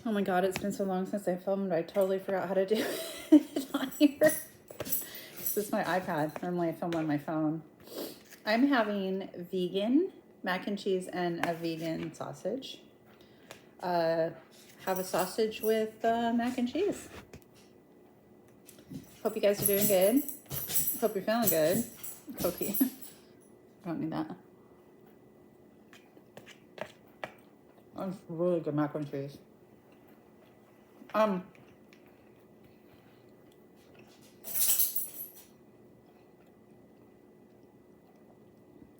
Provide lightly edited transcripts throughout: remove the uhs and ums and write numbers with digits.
Oh my god, it's been so long since I filmed. I totally forgot how to do it on here. This is my iPad. Normally I film on my phone. I'm having vegan mac and cheese and a vegan sausage. Have a sausage with mac and cheese. Hope you guys are doing good. Hope you're feeling good. Cookie. I don't need that. That's really good mac and cheese.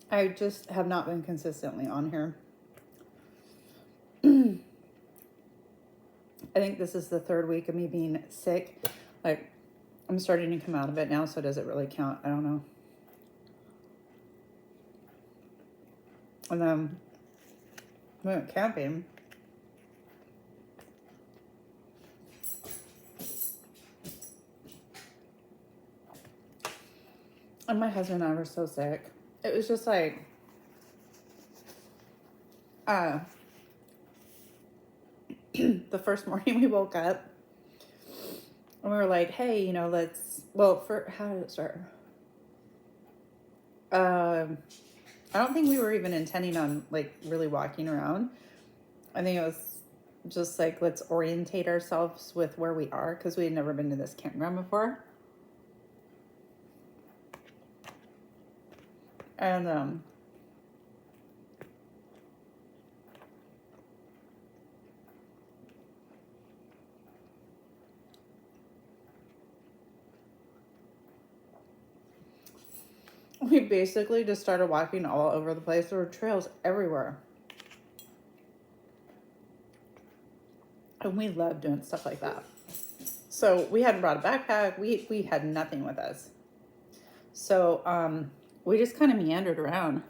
I just have not been consistently on here. I think this is the third week of me being sick. Like, I'm starting to come out of it now, so does it really count? I don't know. And then we went camping. And my husband and I were so sick. It was just like, the first morning we woke up and we were like, hey, how did it start? I don't think we were even intending on like really walking around. I think it was just like, let's orientate ourselves with where we are, because we had never been to this campground before. And we basically just started walking all over the place. There were trails everywhere. And we love doing stuff like that. So we hadn't brought a backpack. We had nothing with us. So we just kind of meandered around.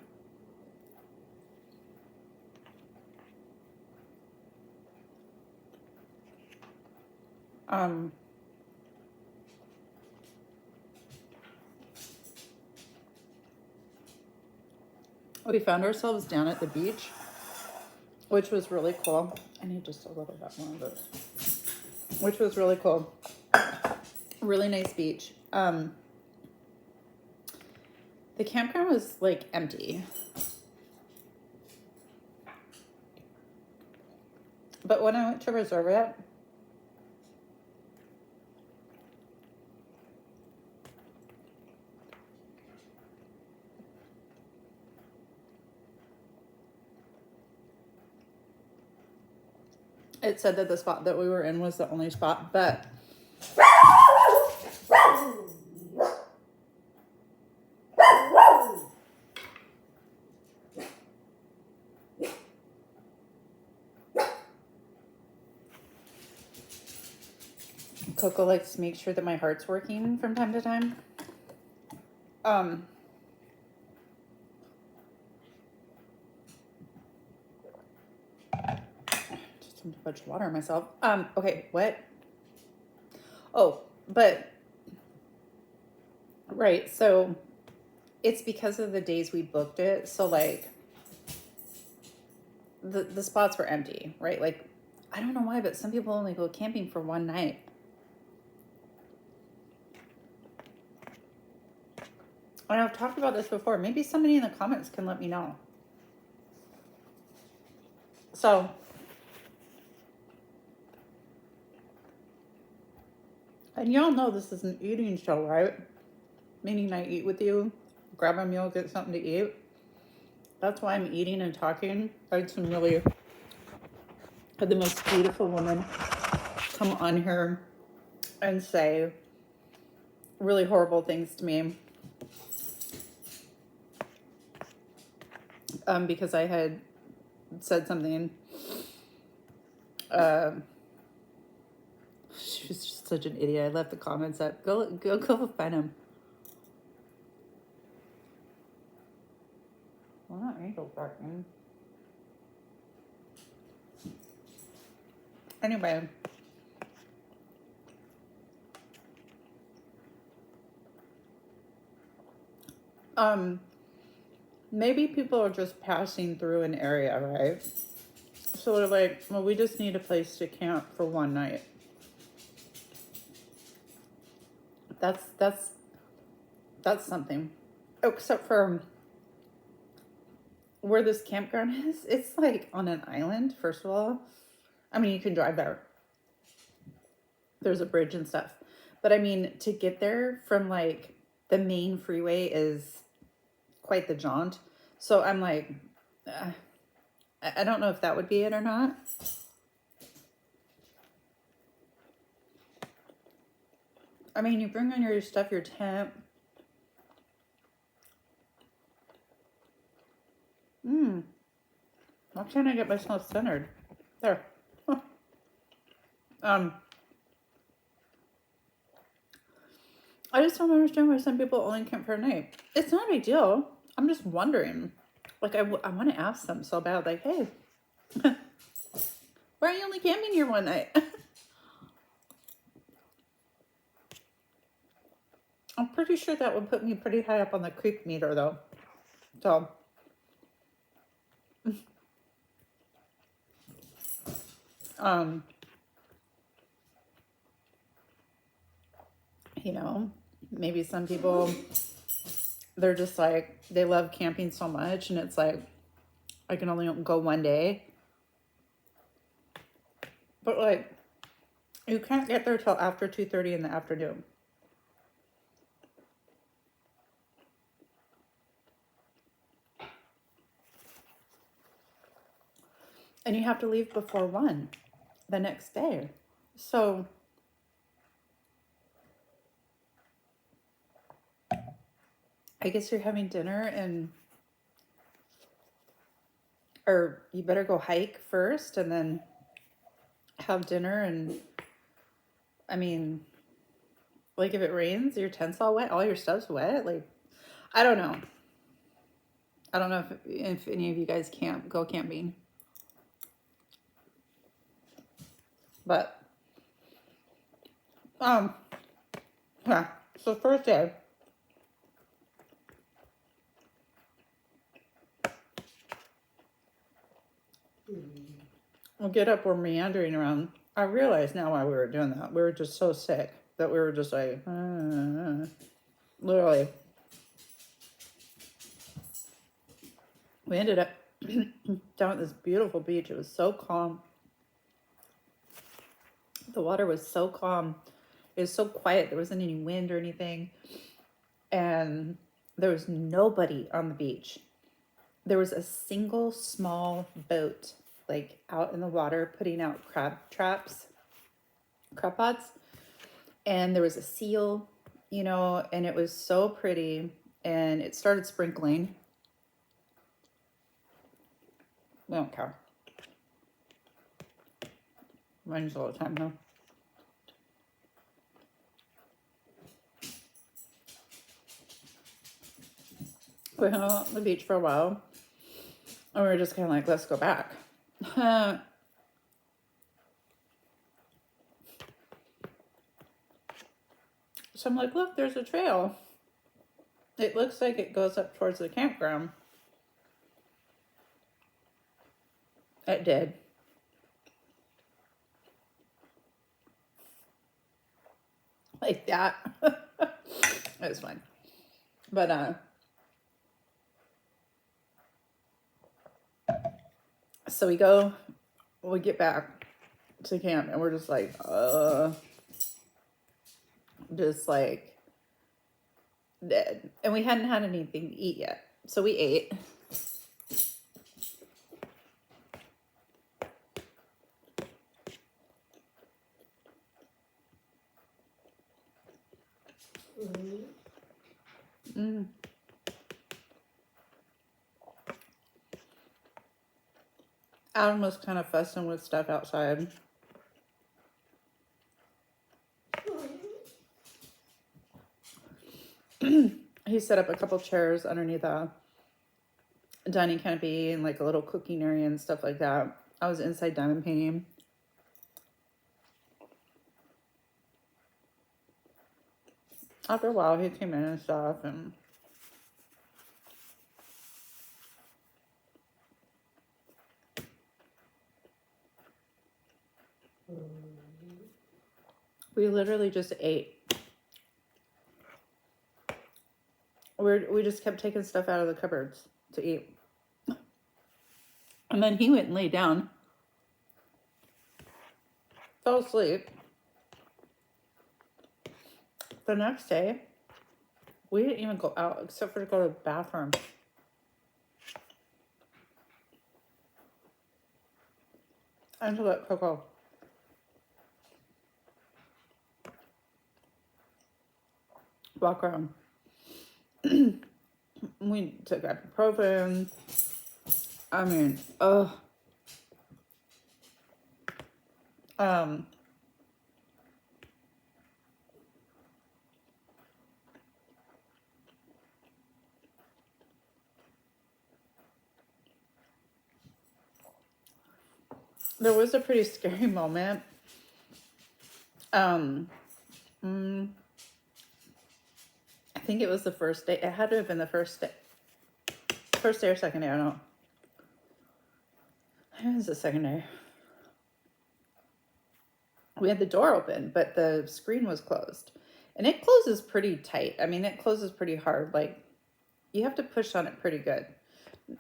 We found ourselves down at the beach, which was really cool. I need just a little bit more of it. Which was really cool. Really nice beach. The campground was like empty. But when I went to reserve it said that the spot that we were in was the only spot, but Coco likes to make sure that my heart's working from time to time. Just too much water on myself. Okay, what? Oh, but right, so it's because of the days we booked it. So like the spots were empty, right? Like, I don't know why, but some people only go camping for one night. And I've talked about this before. Maybe somebody in the comments can let me know. So, and y'all know this is an eating show, right? Meaning I eat with you, grab a meal, get something to eat. That's why I'm eating and talking. I had the most beautiful woman come on here and say really horrible things to me. Because I had said something. She was just such an idiot. I left the comments up. Go find him. Well, not Angel barking. Anyway. Maybe people are just passing through an area, right? So they're like, well, we just need a place to camp for one night. That's something. Except for where this campground is, it's like on an island, first of all. I mean, you can drive there. There's a bridge and stuff. But I mean, to get there from like the main freeway is quite the jaunt. So I'm like, I don't know if that would be it or not. I mean, you bring on your stuff, your tent. Why can't I get myself centered? There. I just don't understand why some people only camp for a night. It's not a big deal. I'm just wondering. Like, I want to ask them so bad. Like, hey, why are you only camping here one night? I'm pretty sure that would put me pretty high up on the creep meter, though. So, you know, maybe some people, they're just like, they love camping so much, and it's like, I can only go one day. But like, you can't get there till after 2:30 in the afternoon. And you have to leave before 1 the next day. So I guess you're having dinner and, or you better go hike first and then have dinner. And I mean, like if it rains, your tent's all wet, all your stuff's wet. Like, I don't know. I don't know if any of you guys go camping. But, yeah, so first day. We'll get up, we're meandering around. I realize now why we were doing that. We were just so sick that we were just like, literally. We ended up down at this beautiful beach. It was so calm. The water was so calm. It was so quiet. There wasn't any wind or anything. And there was nobody on the beach. There was a single small boat, like out in the water, putting out crab pots. And there was a seal, you know, and it was so pretty. And it started sprinkling. We don't care. Rains all the time, though. We hung out on the beach for a while. And we were just kind of like, let's go back. So I'm like, look, there's a trail. It looks like it goes up towards the campground. It did. Like that. It was fun. But, so we get back to camp and we're just like, dead. And we hadn't had anything to eat yet. So we ate. Adam was kind of fussing with stuff outside. He set up a couple chairs underneath a dining canopy and like a little cooking area and stuff like that. I was inside diamond painting. After a while, he came in and stuff, and We literally just ate. We just kept taking stuff out of the cupboards to eat. And then he went and laid down, fell asleep. The next day, we didn't even go out except for to go to the bathroom. And to let Coco walk around. We took ibuprofen. I mean, there was a pretty scary moment. I think it was the first day. It had to have been the first day or second day. I don't know. I think it was the second day. We had the door open, but the screen was closed. And it closes pretty tight. I mean, it closes pretty hard. Like, you have to push on it pretty good.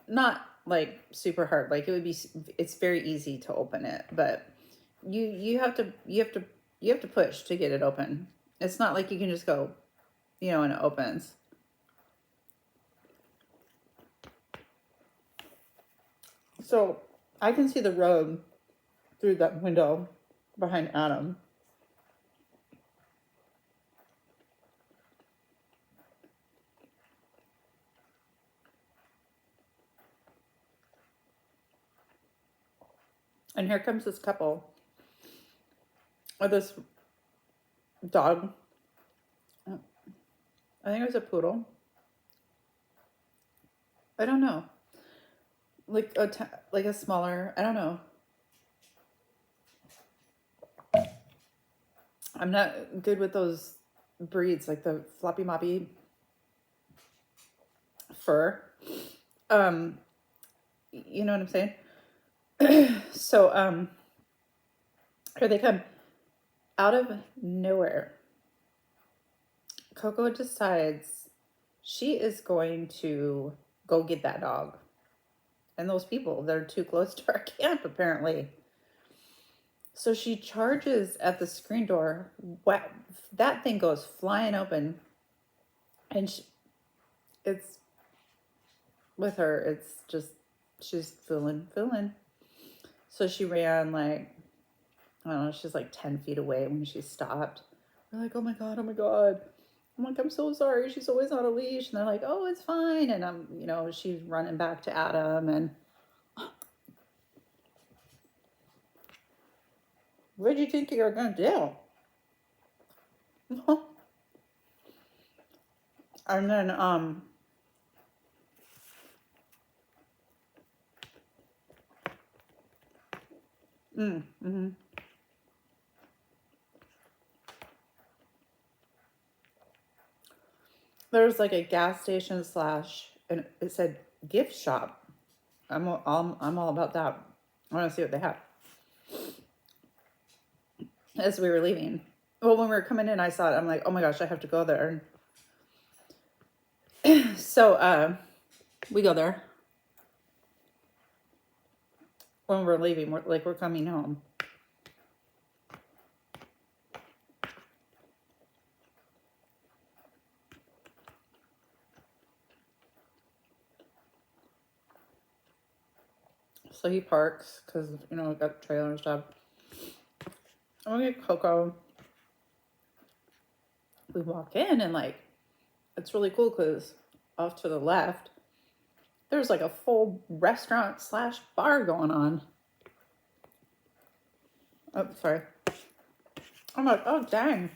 Not like super hard. Like, it's very easy to open it, but you have to push to get it open. It's not like you can just go, and it opens. So I can see the road through that window behind Adam. And here comes this couple with this dog. I think it was a poodle. I don't know. Like a smaller, I don't know. I'm not good with those breeds, like the floppy moppy fur. You know what I'm saying? So, here they come. Out of nowhere, Coco decides she is going to go get that dog. And those people, they're too close to our camp, apparently. So she charges at the screen door. Wow, that thing goes flying open. And it's with her. It's just, she's feeling. So she ran like, I don't know, she's like 10 feet away when she stopped. We're like, oh my God. I'm like, I'm so sorry. She's always on a leash. And they're like, oh, it's fine. And she's running back to Adam. And what did you think you were going to do? And then, there was like a gas station / and it said gift shop. I'm all about that. I want to see what they have. As we were leaving, well, when we were coming in, I saw it. I'm like, oh my gosh, I have to go there. So we go there. When we're leaving, we're coming home. So he parks because, we got the trailer and stuff. And we get Coco. We walk in and it's really cool because off to the left, there's like a full restaurant / bar going on. Oh, sorry. I'm like, oh, dang.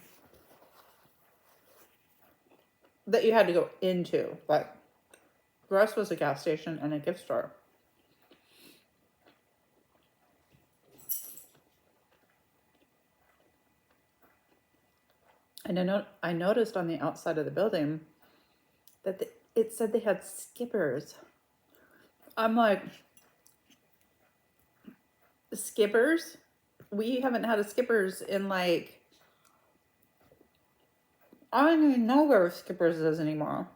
That you had to go into, but the rest was a gas station and a gift store. And I noticed on the outside of the building that it said they had Skippers. I'm like, Skippers? We haven't had a Skippers in like, I don't even know where Skippers is anymore.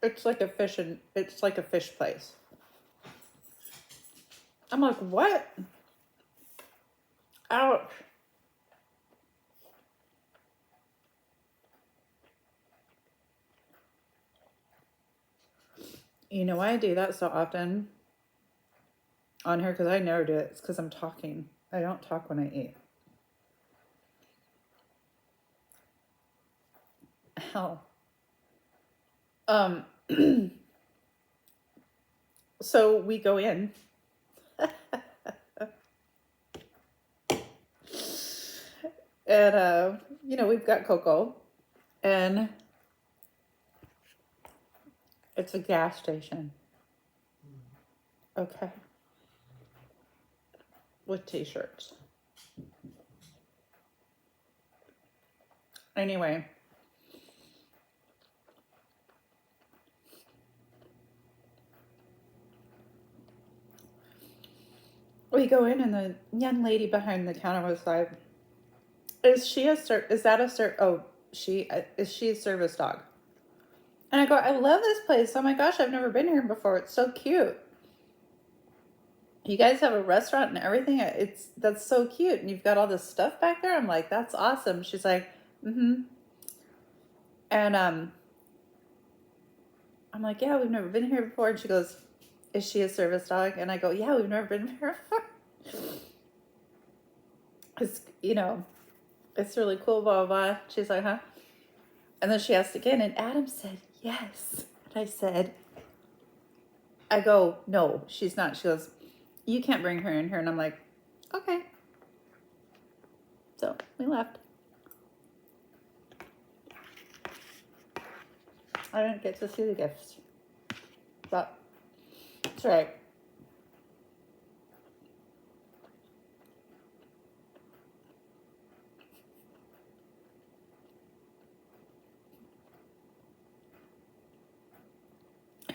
It's like a fish place. I'm like, what? Ouch. You know why I do that so often on here? Because I never do it. It's because I'm talking. I don't talk when I eat. Hell. So we go in. And, we've got Coco. And it's a gas station. Okay. With t-shirts. Anyway. We go in and the young lady behind the counter was like, is she a service dog? And I go, I love this place. Oh my gosh, I've never been here before. It's so cute. You guys have a restaurant and everything. That's so cute. And you've got all this stuff back there. I'm like, that's awesome. She's like, mm-hmm. And I'm like, yeah, we've never been here before. And she goes, is she a service dog? And I go, yeah, we've never been here before. It's, it's really cool, blah, blah, blah. She's like, huh? And then she asked again, and Adam said, yes. And I go, no, she's not. She goes, you can't bring her in here. And I'm like, okay. So we left. I didn't get to see the gifts, but it's right.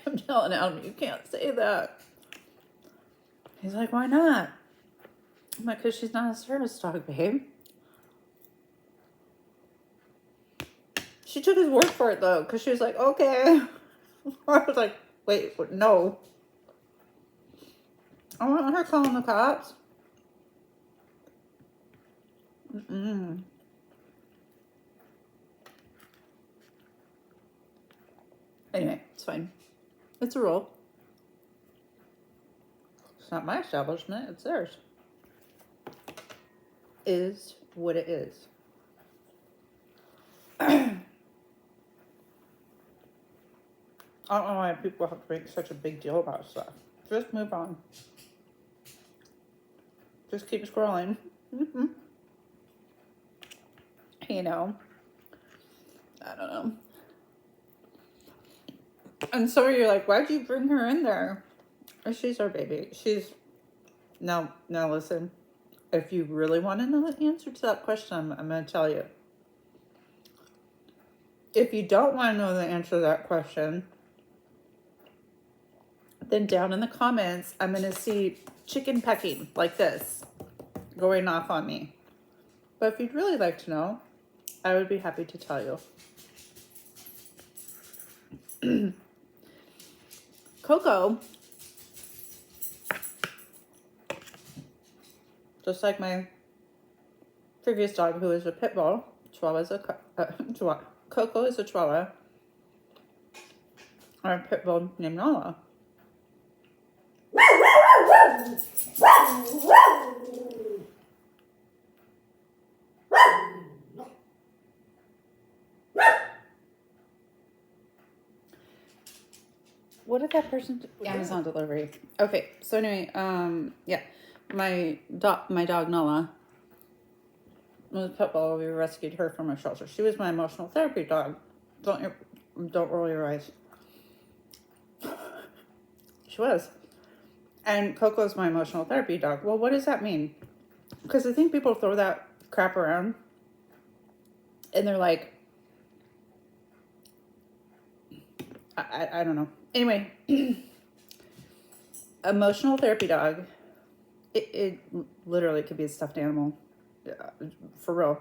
I'm telling Adam, you can't say that. He's like, why not? I'm like, because she's not a service dog, babe. She took his word for it, though, because she was like, okay. I was like, wait, no. I want her calling the cops. Mm-mm. Anyway, it's fine. It's a rule. It's not my establishment, it's theirs. Is what it is. I don't know why people have to make such a big deal about stuff. Just move on. Just keep scrolling. Mm-hmm. I don't know. And so you're like, why'd you bring her in there? She's our baby. Now listen. If you really want to know the answer to that question, I'm going to tell you. If you don't want to know the answer to that question, then down in the comments, I'm going to see chicken pecking like this going off on me. But if you'd really like to know, I would be happy to tell you. Coco, just like my previous dog, who is a pit bull, Coco is a Chihuahua, or a pit bull named Nala. What did that person do? Amazon delivery. Okay, so anyway, yeah, my dog Nala was a pit bull. We rescued her from a shelter. She was my emotional therapy dog. Don't roll your eyes. She was. And Coco's my emotional therapy dog. Well, what does that mean? Because I think people throw that crap around and they're like, I don't know. Anyway, emotional therapy dog It literally could be a stuffed animal, for real.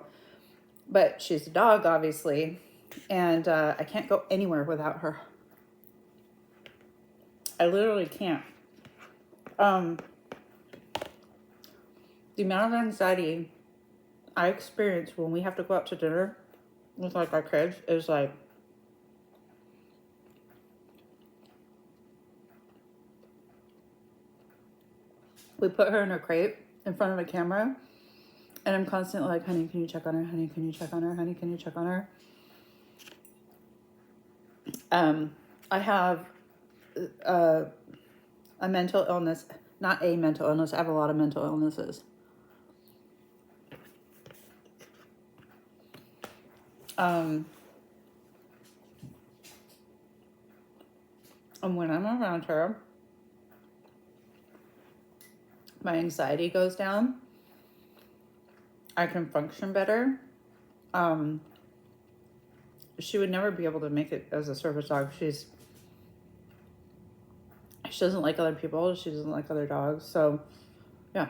But she's a dog, obviously, and I can't go anywhere without her. I literally can't. The amount of anxiety I experience when we have to go out to dinner with like our kids is like, we put her in a crate in front of a camera, and I'm constantly like, honey, can you check on her? Honey, can you check on her? Honey, can you check on her? I have a mental illness, not a mental illness. I have a lot of mental illnesses. And when I'm around her, my anxiety goes down. I can function better. She would never be able to make it as a service dog. She doesn't like other people. She doesn't like other dogs. So yeah,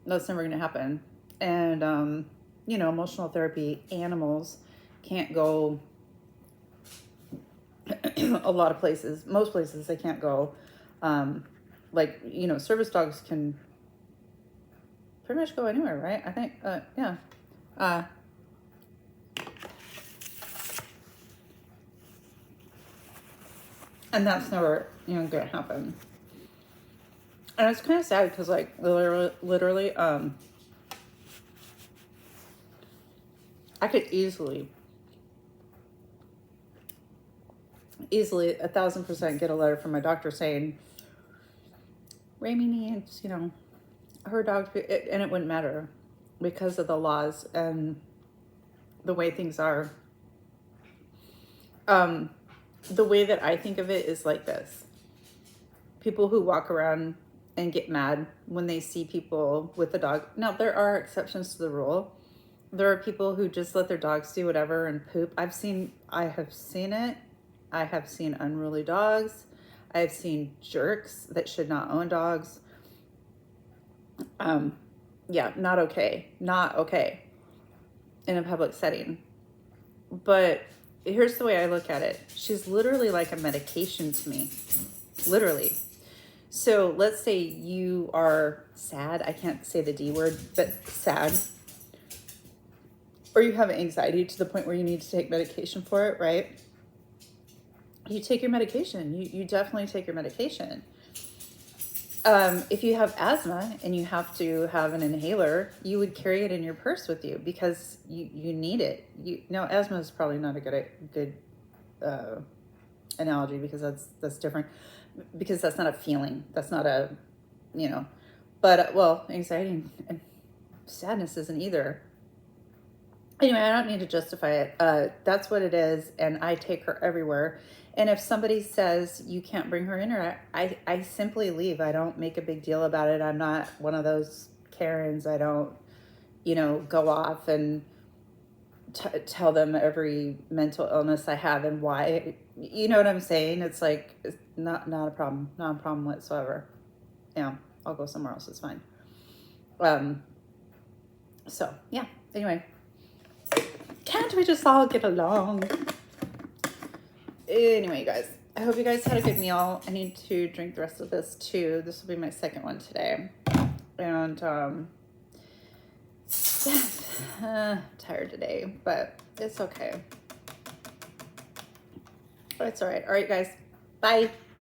that's never going to happen. And, emotional therapy animals can't go a lot of places. Most places they can't go. Service dogs can pretty much go anywhere, right? I think, yeah. And that's never, going to happen. And it's kind of sad because, like, literally, I could easily 1,000% get a letter from my doctor saying, Rami needs, her dog, and it wouldn't matter because of the laws and the way things are. The way that I think of it is like this. People who walk around and get mad when they see people with a dog. Now, there are exceptions to the rule. There are people who just let their dogs do whatever and poop. I have seen it. I have seen unruly dogs. I have seen jerks that should not own dogs. Yeah, not okay. Not okay in a public setting. But here's the way I look at it. She's literally like a medication to me. Literally. So let's say you are sad. I can't say the D word, but sad. Or you have anxiety to the point where you need to take medication for it, right? You take your medication. You definitely take your medication. If you have asthma and you have to have an inhaler, you would carry it in your purse with you because you need it. Asthma is probably not a good analogy because that's different, because that's not a feeling. That's not a, but anxiety and sadness isn't either. Anyway, I don't need to justify it. That's what it is, and I take her everywhere. And if somebody says you can't bring her in, I simply leave. I don't make a big deal about it. I'm not one of those Karens. I don't, go off and tell them every mental illness I have and why. You know what I'm saying? It's like, it's not a problem. Not a problem whatsoever. Yeah, I'll go somewhere else. It's fine. So, yeah. Anyway. Can't we just all get along? Anyway, guys, I hope you guys had a good meal. I need to drink the rest of this too. This will be my second one today. And tired today, but it's okay. It's all right. All right, guys. Bye.